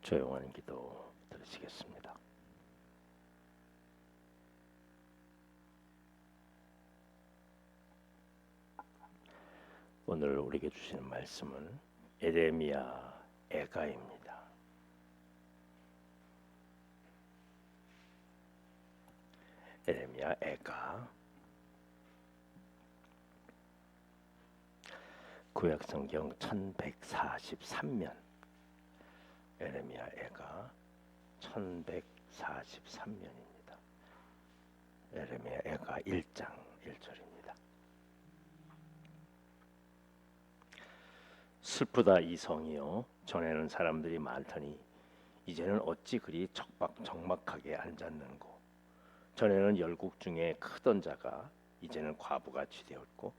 조용한 기도 들으시겠습니다. 오늘 우리에게 주시는 말씀은 예레미야 애가입니다. 예레미야 애가. 구약성경 1143년 예레미야 애가 1143년입니다. 예레미야 애가 1장 1절입니다. 슬프다 이 성이요, 전에는 사람들이 많더니 이제는 어찌 그리 적막하게 앉았는고. 전에는 열국 중에 크던 자가 이제는 과부같이 되었고,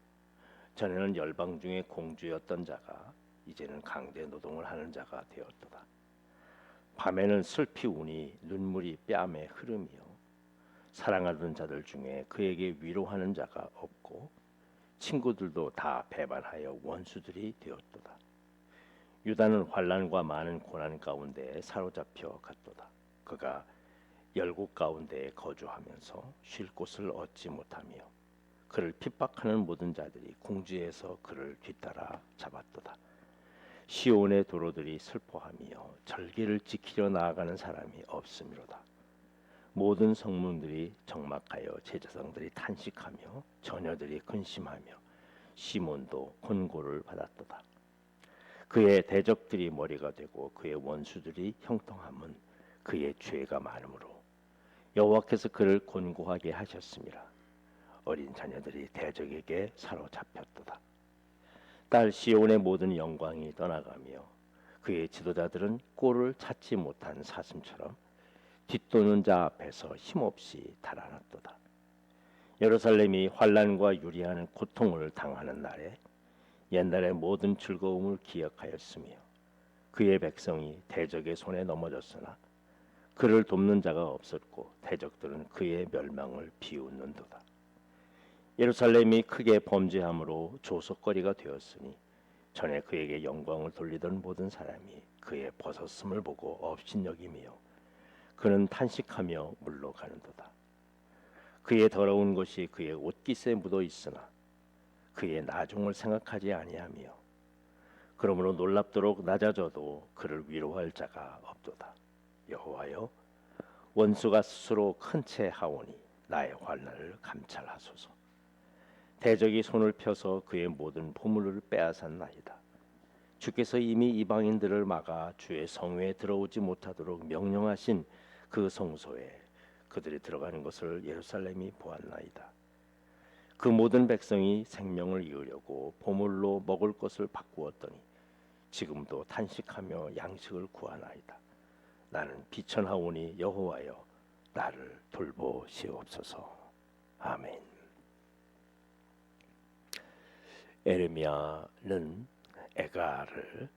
전에는 열방 중에 공주였던 자가 이제는 강제 노동을 하는 자가 되었도다. 밤에는 슬피 우니 눈물이 뺨에 흐름이요, 사랑하던 자들 중에 그에게 위로하는 자가 없고, 친구들도 다 배반하여 원수들이 되었도다. 유다는 환난과 많은 고난 가운데 사로잡혀 갔도다. 그가 열국 가운데 거주하면서 쉴 곳을 얻지 못하며 그를 핍박하는 모든 자들이 궁지에서 그를 뒤따라 잡았도다. 시온의 도로들이 슬퍼하며 절기를 지키려 나아가는 사람이 없음이로다. 모든 성문들이 적막하여 제사장들이 탄식하며 처녀들이 근심하며 시몬도 권고를 받았도다. 그의 대적들이 머리가 되고 그의 원수들이 형통함은 그의 죄가 많으므로 여호와께서 그를 곤고하게 하셨음이라. 어린 자녀들이 대적에게 사로잡혔도다. 딸 시온의 모든 영광이 떠나가며 그의 지도자들은 꼴을 찾지 못한 사슴처럼 뒷도는 자 앞에서 힘없이 달아났도다. 예루살렘이 환난과 유리하는 고통을 당하는 날에 옛날의 모든 즐거움을 기억하였으며 그의 백성이 대적의 손에 넘어졌으나 그를 돕는 자가 없었고 대적들은 그의 멸망을 비웃는도다. 예루살렘이 크게 범죄함으로 조속거리가 되었으니 전에 그에게 영광을 돌리던 모든 사람이 그의 벗었음을 보고 업신여기며 그는 탄식하며 물러가는도다. 그의 더러운 것이 그의 옷깃에 묻어 있으나 그의 나중을 생각하지 아니하며 그러므로 놀랍도록 낮아져도 그를 위로할 자가 없도다. 여호와여, 원수가 스스로 큰 채 하오니 나의 환난을 감찰하소서. 대적이 손을 펴서 그의 모든 보물을 빼앗았나이다. 주께서 이미 이방인들을 막아 주의 성회에 들어오지 못하도록 명령하신 그 성소에 그들이 들어가는 것을 예루살렘이 보았나이다. 그 모든 백성이 생명을 이으려고 보물로 먹을 것을 바꾸었더니 지금도 탄식하며 양식을 구하나이다. 나는 비천하오니 여호와여, 나를 돌보시옵소서. 아멘. 예레미야는 애가를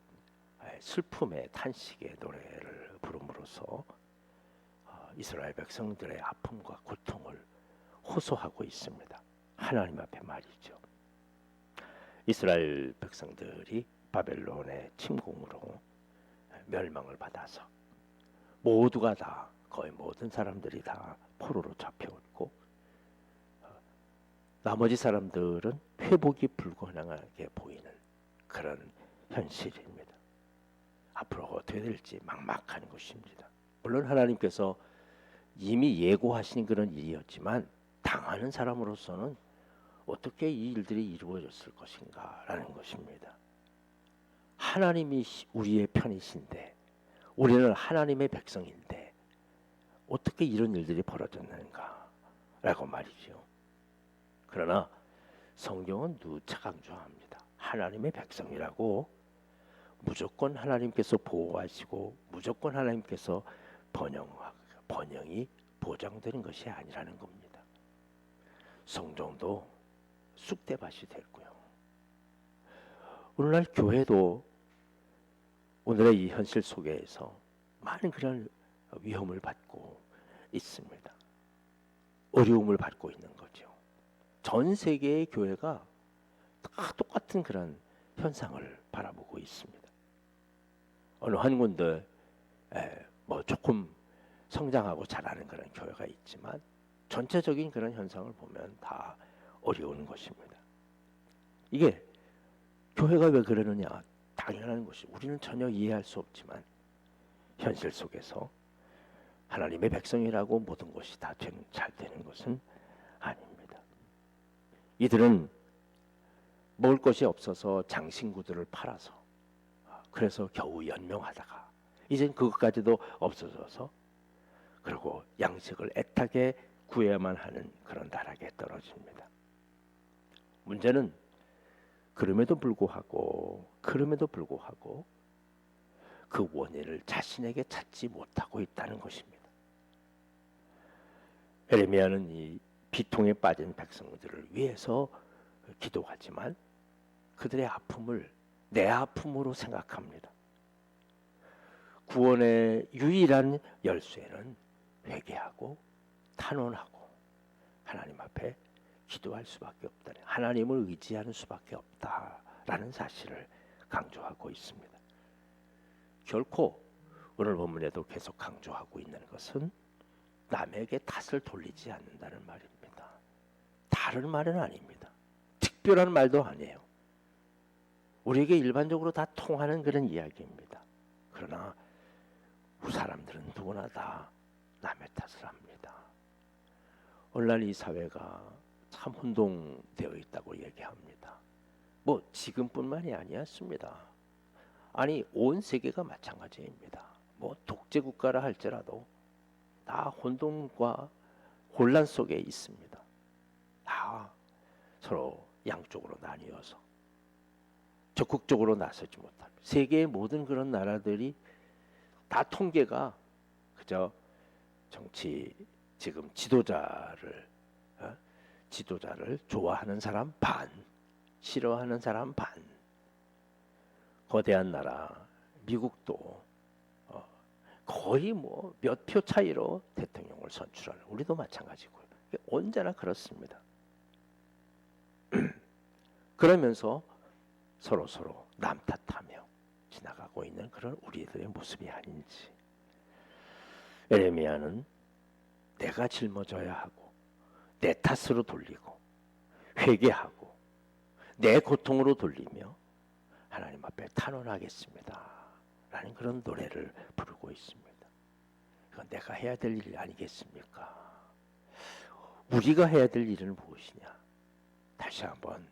슬픔의 탄식의 노래를 부름으로써 이스라엘 백성들의 아픔과 고통을 호소하고 있습니다. 하나님 앞에 말이죠. 이스라엘 백성들이 바벨론의 침공으로 멸망을 받아서 모두가 다, 거의 모든 사람들이 다 포로로 잡혀왔고 나머지 사람들은 회복이 불가능하게 보이는 그런 현실입니다. 앞으로 어떻게 될지 막막한 것입니다. 물론 하나님께서 이미 예고하신 그런 일이었지만 당하는 사람으로서는 어떻게 이 일들이 이루어졌을 것인가 라는 것입니다. 하나님이 우리의 편이신데, 우리는 하나님의 백성인데 어떻게 이런 일들이 벌어졌는가 라고 말이죠. 그러나 성경은 누차 강조합니다. 하나님의 백성이라고 무조건 하나님께서 보호하시고 무조건 하나님께서 번영이 보장되는 것이 아니라는 겁니다. 성정도 쑥대밭이 됐고요. 오늘날 교회도 오늘의 이 현실 속에서 많은 그런 위험을 받고 있습니다. 어려움을 받고 있는 거죠. 전 세계의 교회가 다 똑같은 그런 현상을 바라보고 있습니다. 어느 한 군데 뭐 조금 성장하고 자라는 그런 교회가 있지만 전체적인 그런 현상을 보면 다 어려운 것입니다. 이게 교회가 왜 그러느냐? 당연한 것이 우리는 전혀 이해할 수 없지만 현실 속에서 하나님의 백성이라고 모든 것이 다 잘 되는 것은 아닙니다. 이들은 먹을 것이 없어서 장신구들을 팔아서 그래서 겨우 연명하다가 이젠 그것까지도 없어져서 그리고 양식을 애타게 구해야만 하는 그런 나락에 떨어집니다. 문제는 그럼에도 불구하고 그 원인을 자신에게 찾지 못하고 있다는 것입니다. 에레미야는 이 비통에 빠진 백성들을 위해서 기도하지만 그들의 아픔을 내 아픔으로 생각합니다. 구원의 유일한 열쇠는 회개하고 탄원하고 하나님 앞에 기도할 수밖에 없다는, 하나님을 의지하는 수밖에 없다라는 사실을 강조하고 있습니다. 결코 오늘 본문에도 계속 강조하고 있는 것은 남에게 탓을 돌리지 않는다는 말입니다. 다른 말은 아닙니다. 특별한 말도 아니에요. 우리에게 일반적으로 다 통하는 그런 이야기입니다. 그러나 우리 사람들은 누구나 다 남의 탓을 합니다. 오늘날 이 사회가 참 혼동되어 있다고 얘기합니다. 뭐 지금뿐만이 아니었습니다. 아니 온 세계가 마찬가지입니다. 뭐 독재 국가라 할지라도 다 혼돈과 혼란 속에 있습니다. 다 서로 양쪽으로 나뉘어서 적극적으로 나서지 못합니다. 세계의 모든 그런 나라들이 다 통계가 그저 정치 지금 지도자를 좋아하는 사람 반, 싫어하는 사람 반. 거대한 나라 미국도 거의 뭐 몇 표 차이로 대통령을 선출하는, 우리도 마찬가지고요. 언제나 그렇습니다. 그러면서 서로 남 탓하며 지나가고 있는 그런 우리들의 모습이 아닌지. 에레미야는 내가 짊어져야 하고 내 탓으로 돌리고 회개하고 내 고통으로 돌리며 하나님 앞에 탄원하겠습니다 라는 그런 노래를 부르고 있습니다. 이건 내가 해야 될 일 아니겠습니까? 우리가 해야 될 일은 무엇이냐? 다시 한번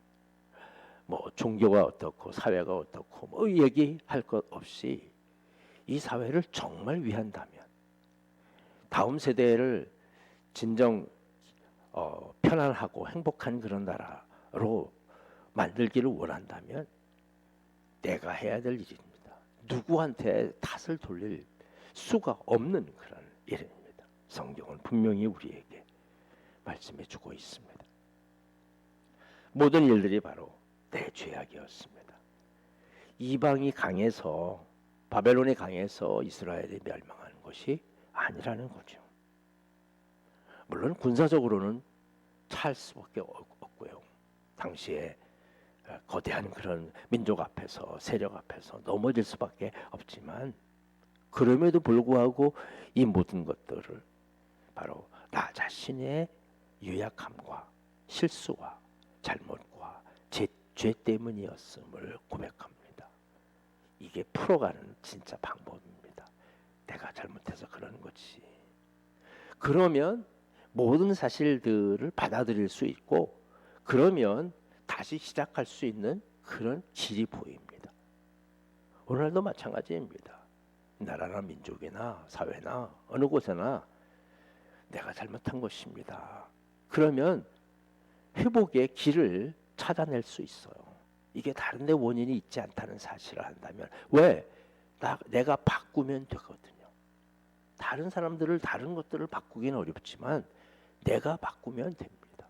뭐 종교가 어떻고 사회가 어떻고 뭐 얘기할 것 없이 이 사회를 정말 위한다면, 다음 세대를 진정 편안하고 행복한 그런 나라로 만들기를 원한다면 내가 해야 될 일입니다. 누구한테 탓을 돌릴 수가 없는 그런 일입니다. 성경은 분명히 우리에게 말씀해 주고 있습니다. 모든 일들이 바로 내 죄악이었습니다. 이방이 강해서, 바벨론이 강해서 이스라엘이 멸망하는 것이 아니라는 거죠. 물론 군사적으로는 찰 수밖에 없고요. 당시에 거대한 그런 민족 앞에서, 세력 앞에서 넘어질 수밖에 없지만, 그럼에도 불구하고 이 모든 것들을 바로 나 자신의 유약함과 실수와 잘못과 죄 때문이었음을 고백합니다. 이게 풀어가는 진짜 방법입니다. 내가 잘못해서 그러는 거지. 그러면 모든 사실들을 받아들일 수 있고, 그러면 다시 시작할 수 있는 그런 길이 보입니다. 오늘날도 마찬가지입니다. 나라나 민족이나 사회나 어느 곳에나 내가 잘못한 것입니다. 그러면 회복의 길을 찾아낼 수 있어요. 이게 다른 데 원인이 있지 않다는 사실을 한다면, 왜? 내가 바꾸면 되거든요. 다른 사람들을, 다른 것들을 바꾸기는 어렵지만 내가 바꾸면 됩니다.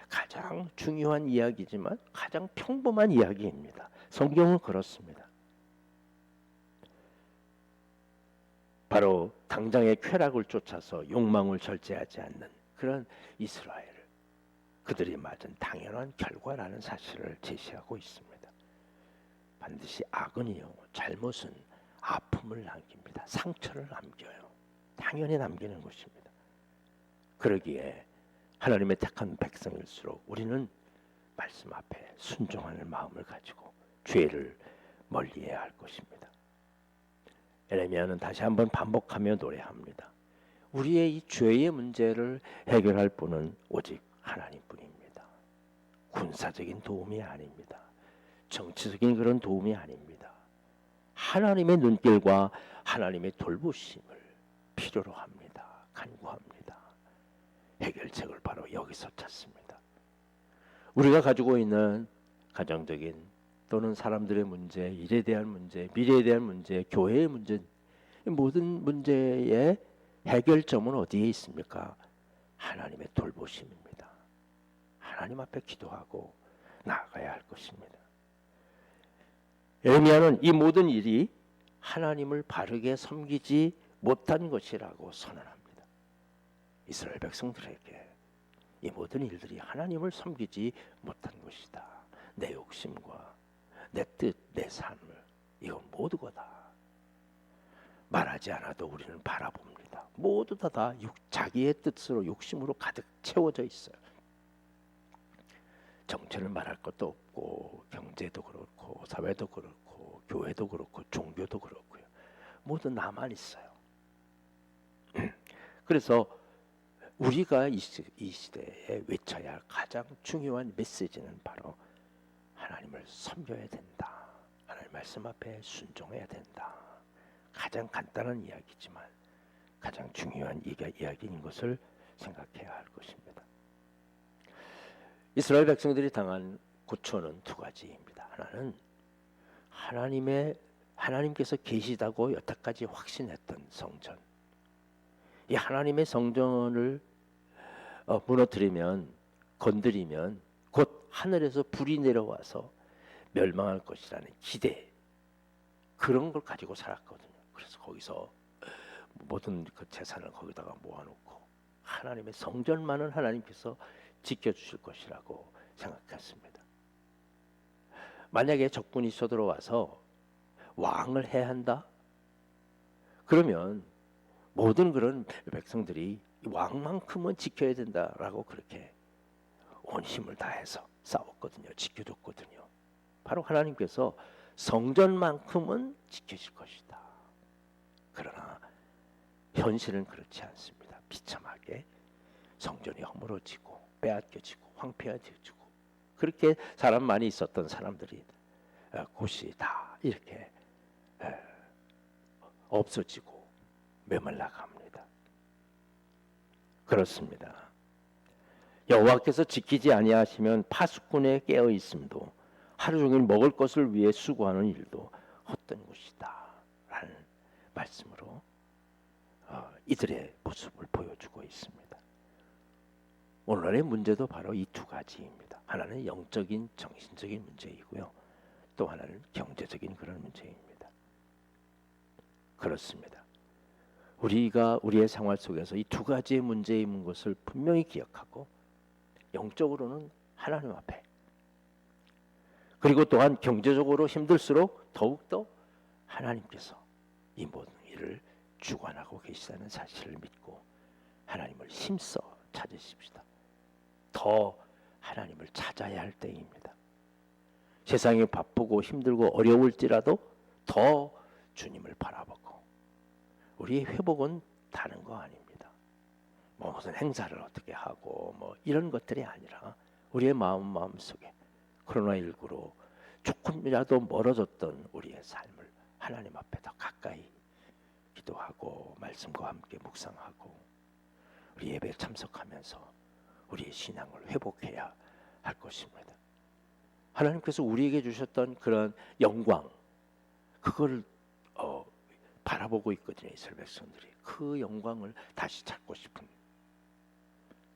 가장 중요한 이야기지만 가장 평범한 이야기입니다. 성경은 그렇습니다. 바로 당장의 쾌락을 쫓아서 욕망을 절제하지 않는 그런 이스라엘, 그들이 맞은 당연한 결과라는 사실을 제시하고 있습니다. 반드시 악은요, 잘못은 아픔을 남깁니다. 상처를 남겨요. 당연히 남기는 것입니다. 그러기에 하나님의 택한 백성일수록 우리는 말씀 앞에 순종하는 마음을 가지고 죄를 멀리해야 할 것입니다. 에레미야는 다시 한번 반복하며 노래합니다. 우리의 이 죄의 문제를 해결할 분은 오직 하나님뿐입니다. 군사적인 도움이 아닙니다. 정치적인 그런 도움이 아닙니다. 하나님의 눈길과 하나님의 돌보심을 필요로 합니다. 간구합니다. 해결책을 바로 여기서 찾습니다. 우리가 가지고 있는 가정적인 또는 사람들의 문제, 일에 대한 문제, 미래에 대한 문제, 교회의 문제, 모든 문제의 해결점은 어디에 있습니까? 하나님의 돌보심입니다. 하나님 앞에 기도하고 나아가야 할 것입니다. 에레미야는 이 모든 일이 하나님을 바르게 섬기지 못한 것이라고 선언합니다. 이스라엘 백성들에게 이 모든 일들이 하나님을 섬기지 못한 것이다. 내 욕심과 내 뜻, 내 삶을 이건 모두가 다 말하지 않아도 우리는 바라봅니다. 모두 다 자기의 뜻으로 욕심으로 가득 채워져 있어요. 정체는 말할 것도 없고 경제도 그렇고 사회도 그렇고 교회도 그렇고 종교도 그렇고요. 모두 나만 있어요. 그래서 우리가 이 시대에 외쳐야 할 가장 중요한 메시지는 바로 하나님을 섬겨야 된다. 하나님 말씀 앞에 순종해야 된다. 가장 간단한 이야기지만 가장 중요한 이야기인 것을 생각해야 할 것입니다. 이스라엘 백성들이 당한 고초는 두 가지입니다. 하나는 하나님께서 계시다고 여태까지 확신했던 성전. 이 하나님의 성전을 무너뜨리면, 건드리면 곧 하늘에서 불이 내려와서 멸망할 것이라는 기대, 그런 걸 가지고 살았거든요. 그래서 거기서 모든 그 재산을 거기다가 모아놓고 하나님의 성전만은 하나님께서 지켜주실 것이라고 생각했습니다. 만약에 적군이 쳐들어와서 왕을 해야 한다? 그러면 모든 그런 백성들이 왕만큼은 지켜야 된다라고 그렇게 온 힘을 다해서 싸웠거든요. 지켜줬거든요. 바로 하나님께서 성전만큼은 지켜질 것이다. 그러나 현실은 그렇지 않습니다. 비참하게 성전이 허물어지고 빼앗겨지고 황폐해지고 그렇게 사람 많이 있었던 사람들이 곳이 다 이렇게 없어지고 메말라 갑니다. 그렇습니다. 여호와께서 지키지 아니하시면 파수꾼에 깨어 있음도 하루 종일 먹을 것을 위해 수고하는 일도 헛된 것이다 라는 말씀으로 이들의 모습을 보여주고 있습니다. 오늘날의 문제도 바로 이 두 가지입니다. 하나는 영적인 정신적인 문제이고요. 또 하나는 경제적인 그런 문제입니다. 그렇습니다. 우리가 우리의 생활 속에서 이 두 가지의 문제에 있는 것을 분명히 기억하고 영적으로는 하나님 앞에, 그리고 또한 경제적으로 힘들수록 더욱더 하나님께서 이 모든 일을 주관하고 계시다는 사실을 믿고 하나님을 힘써 찾으십시다. 더 하나님을 찾아야 할 때입니다. 세상이 바쁘고 힘들고 어려울지라도 더 주님을 바라보고, 우리의 회복은 다른 거 아닙니다. 뭐 무슨 행사를 어떻게 하고 뭐 이런 것들이 아니라 우리의 마음 속에 코로나19로 조금이라도 멀어졌던 우리의 삶을 하나님 앞에 더 가까이 기도하고 말씀과 함께 묵상하고 우리 예배에 참석하면서 우리의 신앙을 회복해야 할 것입니다. 하나님께서 우리에게 주셨던 그런 영광, 그걸 바라보고 있거든요. 이스라엘 백성들이 그 영광을 다시 찾고 싶은,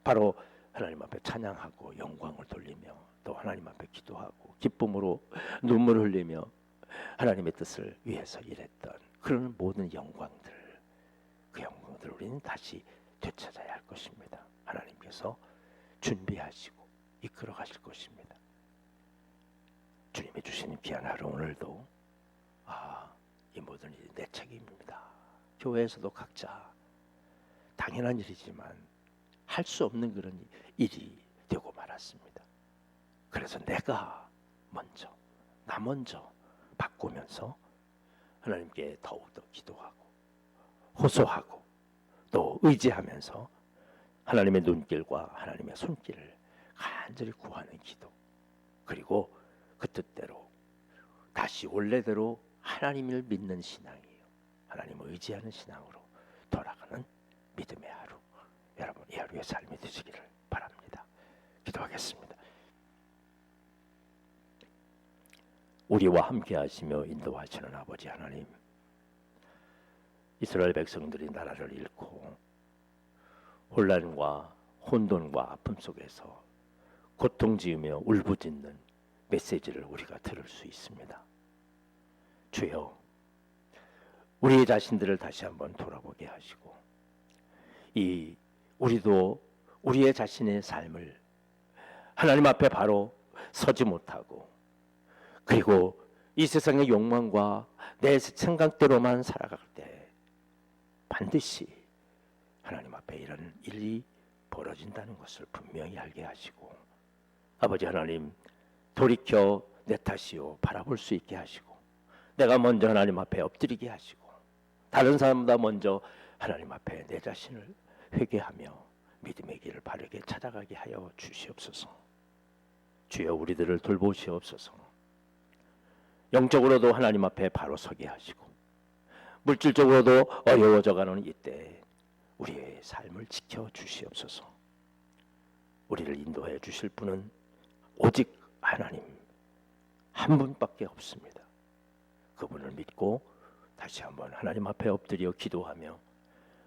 바로 하나님 앞에 찬양하고 영광을 돌리며 또 하나님 앞에 기도하고 기쁨으로 눈물을 흘리며 하나님의 뜻을 위해서 일했던 그런 모든 영광들, 그 영광들을 우리는 다시 되찾아야 할 것입니다. 하나님께서 준비하시고 이끌어 가실 것입니다. 주님이 주시는 귀한 하루 오늘도 이 모든 일이 내 책임입니다. 교회에서도 각자 당연한 일이지만 할 수 없는 그런 일이 되고 말았습니다. 그래서 내가 먼저, 나 먼저 바꾸면서 하나님께 더욱더 기도하고 호소하고 또 의지하면서 하나님의 눈길과 하나님의 손길을 간절히 구하는 기도, 그리고 그 뜻대로 다시 원래대로 하나님을 믿는 신앙이에요. 하나님을 의지하는 신앙으로 돌아가는 믿음의 하루, 여러분 이 하루의 삶이 되시기를 바랍니다. 기도하겠습니다. 우리와 함께 하시며 인도하시는 아버지 하나님, 이스라엘 백성들이 나라를 잃고 혼란과 혼돈과 아픔 속에서 고통지으며 울부짖는 메시지를 우리가 들을 수 있습니다. 주여, 우리 자신들을 다시 한번 돌아보게 하시고 우리도 우리의 자신의 삶을 하나님 앞에 바로 서지 못하고, 그리고 이 세상의 욕망과 내 생각대로만 살아갈 때 반드시 하나님 앞에 이런 일이 벌어진다는 것을 분명히 알게 하시고, 아버지 하나님, 돌이켜 내 탓이요 바라볼 수 있게 하시고, 내가 먼저 하나님 앞에 엎드리게 하시고, 다른 사람보다 먼저 하나님 앞에 내 자신을 회개하며 믿음의 길을 바르게 찾아가게 하여 주시옵소서. 주여, 우리들을 돌보시옵소서. 영적으로도 하나님 앞에 바로 서게 하시고, 물질적으로도 어려워져가는 이때 우리의 삶을 지켜 주시옵소서. 우리를 인도해 주실 분은 오직 하나님 한 분밖에 없습니다. 그분을 믿고 다시 한번 하나님 앞에 엎드려 기도하며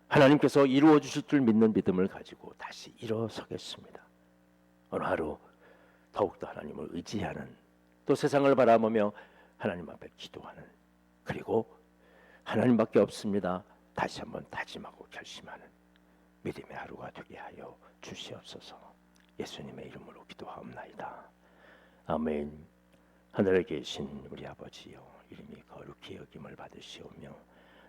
하나님께서 이루어 주실 줄 믿는 믿음을 가지고 다시 일어서겠습니다. 오늘 하루 더욱더 하나님을 의지하는, 또 세상을 바라보며 하나님 앞에 기도하는, 그리고 하나님밖에 없습니다 다시 한번 다짐하고 결심하는 믿음의 하루가 되게 하여 주시옵소서. 예수님의 이름으로 기도하옵나이다. 아멘. 하늘에 계신 우리 아버지여, 이름이 거룩히 여김을 받으시오며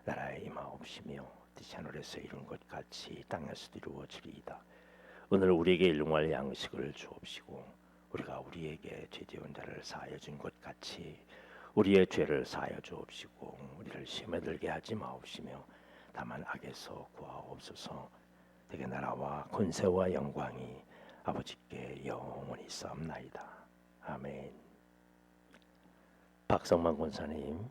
나라에 임하옵시며 뜻이 하늘에서 이룬 것 같이 땅에서도 이루어지리이다. 오늘 우리에게 일용할 양식을 주옵시고, 우리가 우리에게 죄지은 자를 사하여 준 것 같이 우리의 죄를 사하여 주옵시고, 우리를 시험에 들게 하지 마옵시며 다만 악에서 구하옵소서. 대개 나라와 권세와 영광이 아버지께 영원히 있사옵나이다. 아멘. 박성만 권사님.